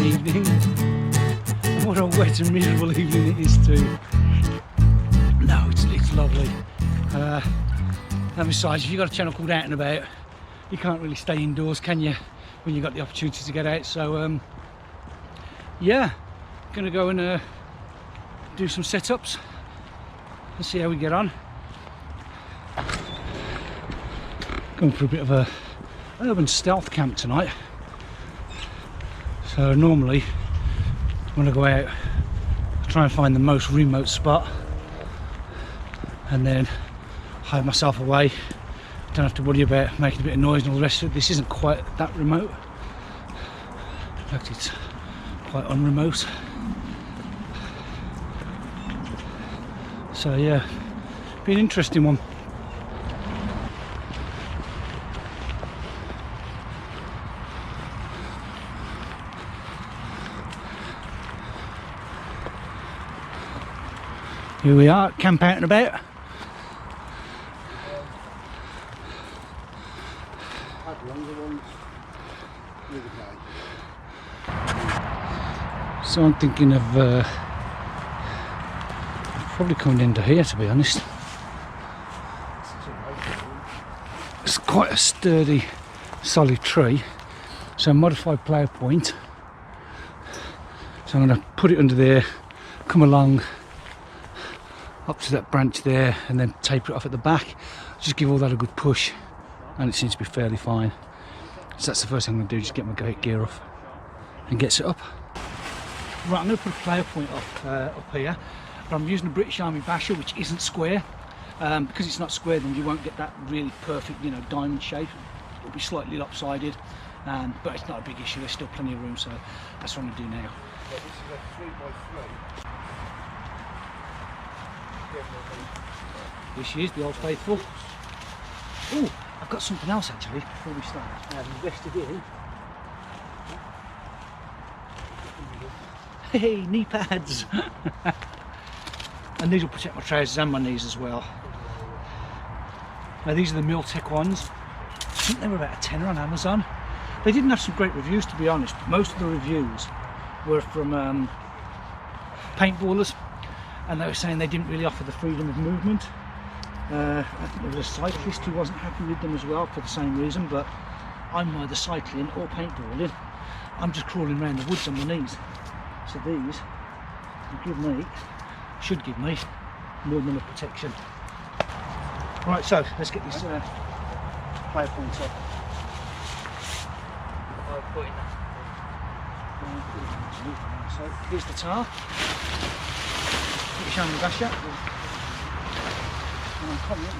evening. And what a wet and miserable evening it is too. No, it's lovely. And besides, if you've got a channel called Out and About, you can't really stay indoors, can you, when you've got the opportunity to get out? So yeah, gonna go and do some setups and see how we get on. Going for a bit of a urban stealth camp tonight. So normally when I go out, I try and find the most remote spot and then hide myself away. Don't have to worry about making a bit of noise and all the rest of it. This isn't quite that remote. In fact, it's quite unremote. So yeah, be an interesting one. Here we are, camp out and about. So I'm thinking of probably coming into here, to be honest. It's quite a sturdy, solid tree. So modified plough point. So I'm going to put it under there, come along up to that branch there and then taper it off at the back. Just give all that a good push and it seems to be fairly fine. So that's the first thing I'm going to do, just get my gear off and get set up. Right, I'm going to put a plough point up here, but I'm using a British Army Basha, which isn't square. Because it's not square, then you won't get that really perfect, you know, diamond shape. It'll be slightly lopsided, but it's not a big issue. There's still plenty of room, so that's what I'm going to do now. This is a 3x3. Here she is, the old faithful. Oh, I've got something else actually before we start. Invested in. Hey, knee pads. And these will protect my trousers and my knees as well. Now these are the Miltech ones. I think they were about a tenner on Amazon. They didn't have some great reviews, to be honest. Most of the reviews were from paintballers, and they were saying they didn't really offer the freedom of movement. I think there was a cyclist who wasn't happy with them as well for the same reason, but I'm neither cycling or paintballing. I'm just crawling around the woods on my knees. So these should give me more than enough protection. Right, so let's get this plough point up. So here's the tar. British Army Basha. And I'm coming in.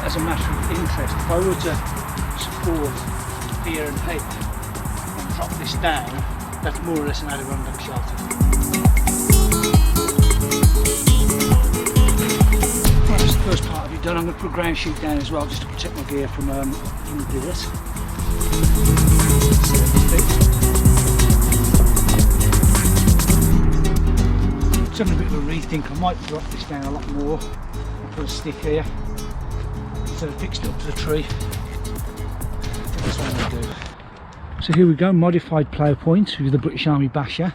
As a matter of interest, if I were to support here and here and drop this down, that's more or less an Adirondack shelter. Right, that's the first part of it done. I'm going to put a ground sheet down as well, just to protect my gear from this. Just having a bit of a rethink. I might drop this down a lot more and put a stick here. So fixed it up to the tree. That's what I'm going to do. So here we go, modified plough point with the British Army Basha.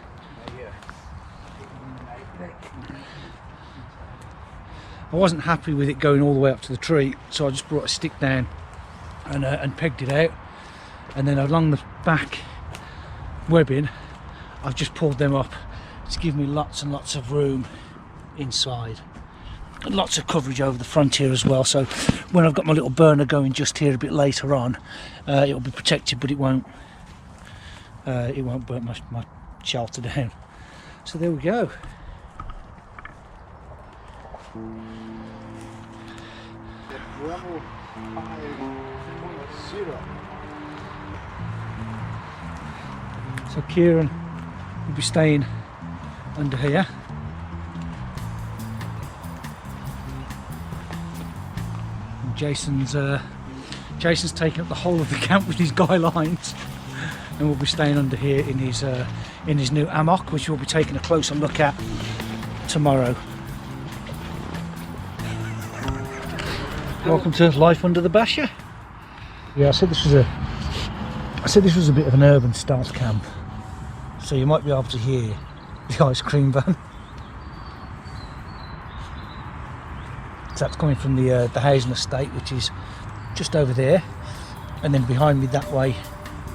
I wasn't happy with it going all the way up to the tree, so I just brought a stick down and pegged it out. And then along the back webbing, I've just pulled them up to give me lots and lots of room inside. Lots of coverage over the front here as well, so when I've got my little burner going just here a bit later on, it'll be protected, but it won't burn my shelter down. So there we go. Level 5.0. So Kieran will be staying under here. And Jason's taken up the whole of the camp with his guy lines, and we'll be staying under here in his new Amok, which we'll be taking a closer look at tomorrow. Welcome to life under the Basha. Yeah, I said this was a bit of an urban style camp, so you might be able to hear the ice cream van. So that's coming from the housing estate, which is just over there, and then behind me that way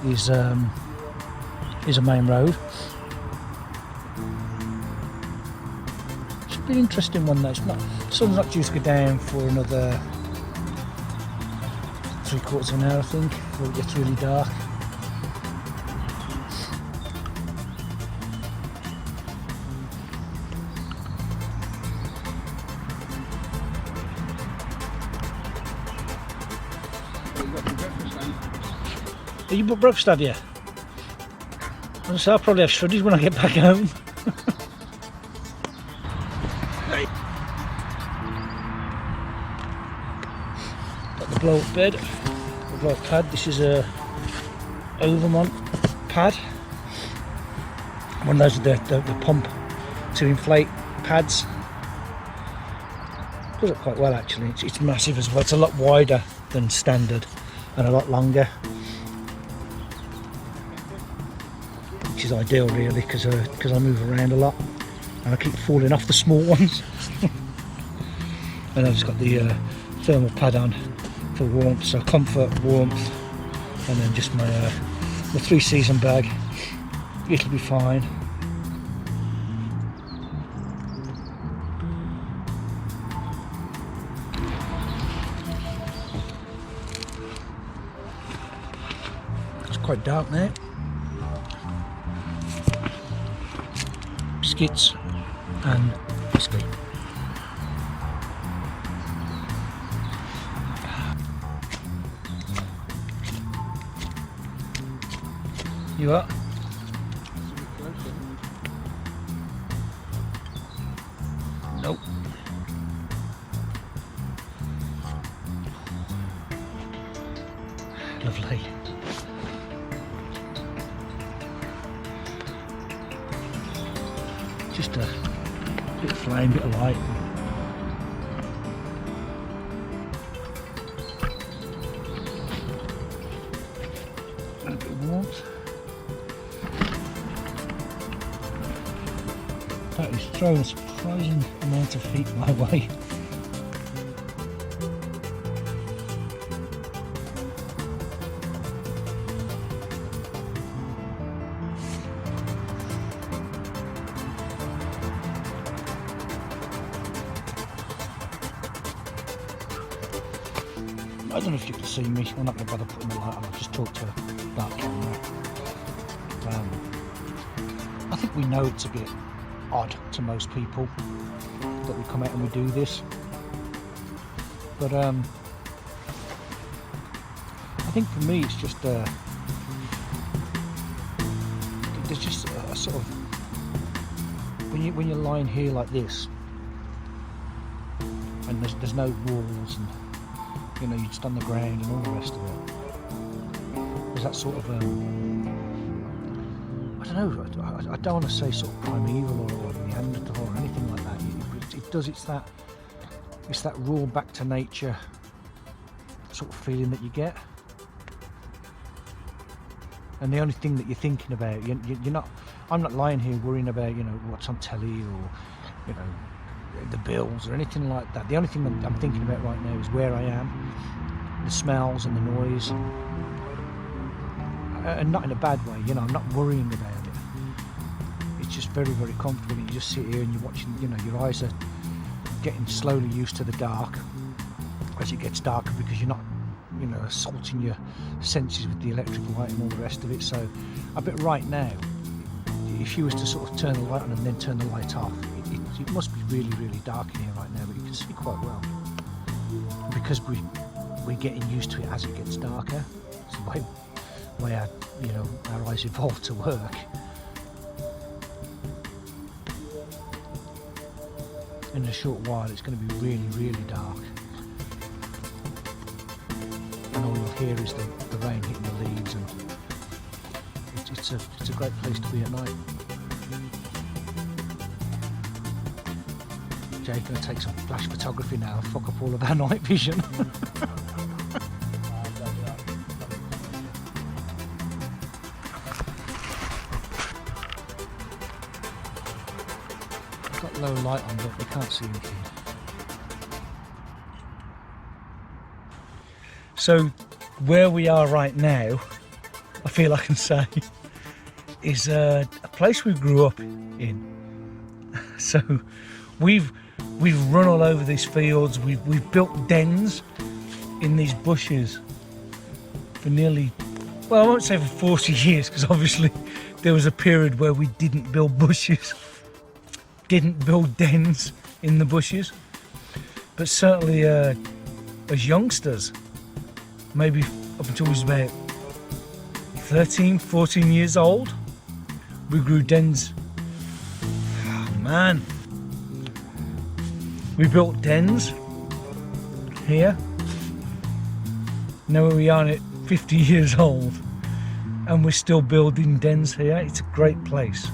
is a main road. Should be an interesting one though. The sun's not due to go down for another 3/4 of an hour, I think, before it gets really dark. Have you bought breakfast, have you? I'll probably have shuddies when I get back home. Got the blow up bed, the blow up pad. This is a Overmont pad. One of those with the pump to inflate pads. Does it quite well actually. It's massive as well. It's a lot wider than standard and a lot longer, which is ideal really, because I move around a lot and I keep falling off the small ones. And I've just got the thermal pad on for warmth, so comfort, warmth, and then just my 3-season bag. It'll be fine. It's quite dark now. Biscuits and whiskey. You up? Nope. Lovely. Just a bit of flame, bit of light. And a bit of warmth. That is throwing a surprising amount of heat my way. I don't know if you can see me. I'm not going to bother putting the light on. I'll just talk to that camera. I think we know it's a bit odd to most people that we come out and we do this, but I think for me it's just there's just a sort of when you're lying here like this and there's no walls and you know you're just on the ground and all the rest of it, there's that sort of I don't know, I don't want to say sort of primeval or Neanderthal or anything like that. It's that raw back to nature sort of feeling that you get. And the only thing that you're thinking about, you're not. I'm not lying here worrying about what's on telly or the bills or anything like that. The only thing I'm thinking about right now is where I am, the smells and the noise, and not in a bad way. I'm not worrying about it. It's just very, very comfortable. You just sit here and you're watching. Your eyes are getting slowly used to the dark as it gets darker because you're not assaulting your senses with the electrical light and all the rest of it. So I bet right now, if you was to sort of turn the light on and then turn the light off, it must be really, really dark in here right now, but you can see quite well because we're getting used to it as it gets darker. It's the way our eyes evolve to work. in a short while it's going to be really, really dark. And all you'll hear is the rain hitting the leaves, and it's a great place to be at night. Jay's going to take some flash photography now, fuck up all of our night vision. Got low light on, but we can't see anything. So where we are right now, I feel I can say, is a place we grew up in. So we've run all over these fields. We've built dens in these bushes for nearly, well, I won't say for 40 years, because obviously there was a period where we didn't build bushes, didn't build dens in the bushes. But certainly as youngsters, maybe up until we was about 13, 14 years old, we grew dens. Oh man. We built dens here. Now we are at 50 years old and we're still building dens here. It's a great place.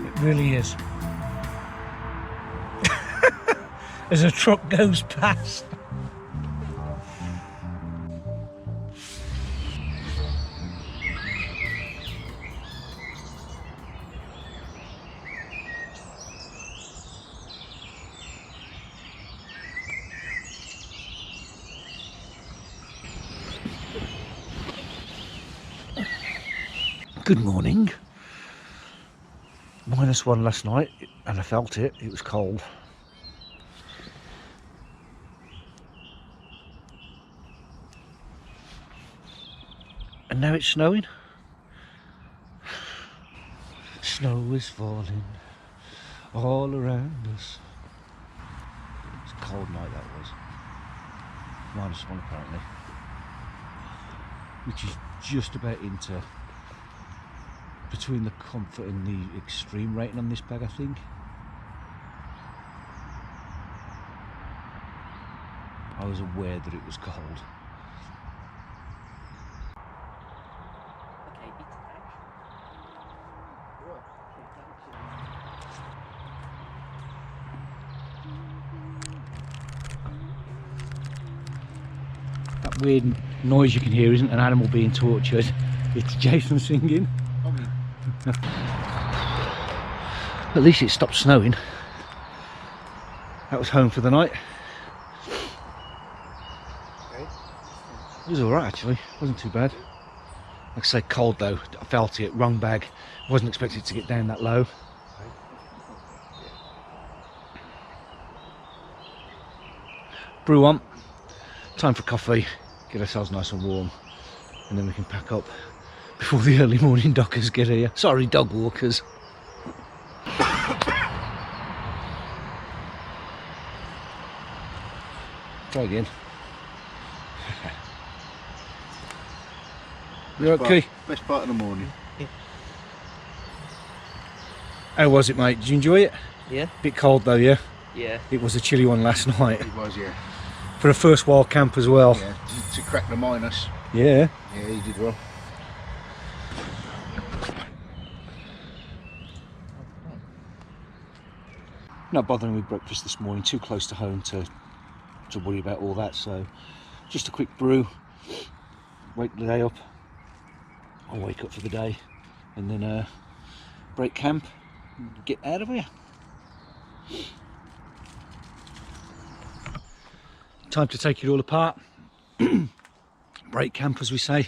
It really is. As a truck goes past. Good morning. -1 last night, and I felt it. It was cold. And now it's snowing. Snow is falling all around us. It's a cold night that was. -1 apparently. Which is just about into between the comfort and the extreme rating on this bag, I think. I was aware that it was cold. That weird noise you can hear isn't an animal being tortured, it's Jason singing. At least it stopped snowing. That was home for the night. It was alright actually, wasn't too bad. Like I say, cold though, I felt it, wrong bag. Wasn't expecting it to get down that low. Brew on, time for coffee, get ourselves nice and warm, and then we can pack up before the early morning dockers get here. Sorry, dog walkers. Try again. You okay? Best part of the morning. Yeah. How was it, mate? Did you enjoy it? Yeah. Bit cold though, yeah? Yeah. It was a chilly one last night. It was, yeah. For a first wild camp as well. Yeah, to crack the minus. Yeah. Yeah, he did well. Not bothering with breakfast this morning, too close to home to worry about all that, so just a quick brew, wake the day up, I'll wake up for the day, and then break camp and get out of here. Time to take it all apart. Break camp, as we say.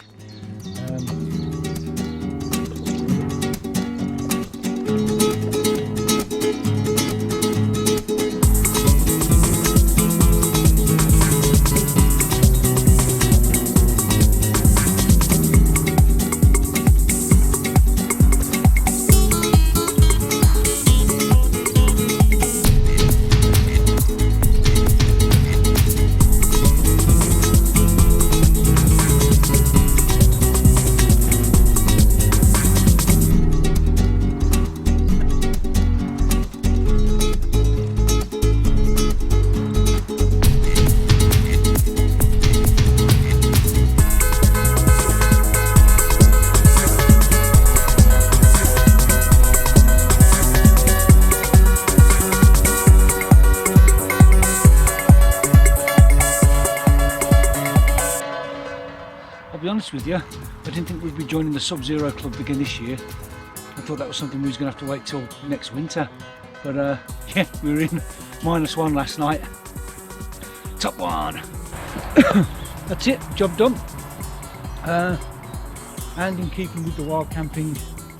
honest with you, I didn't think we'd be joining the Sub-Zero Club again this year. I thought that was something we was going to have to wait till next winter. But yeah, we were in -1 last night. Top 1. That's it, job done. And in keeping with the wild camping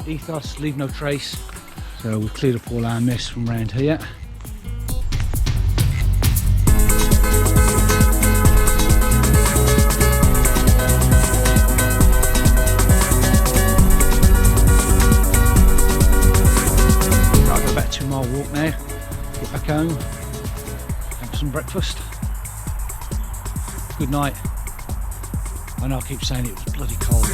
ethos, leave no trace. So we've cleared up all our mess from around here. I'll go back 2 mile walk now, get back home, have some breakfast. Good night. And I'll keep saying it was bloody cold.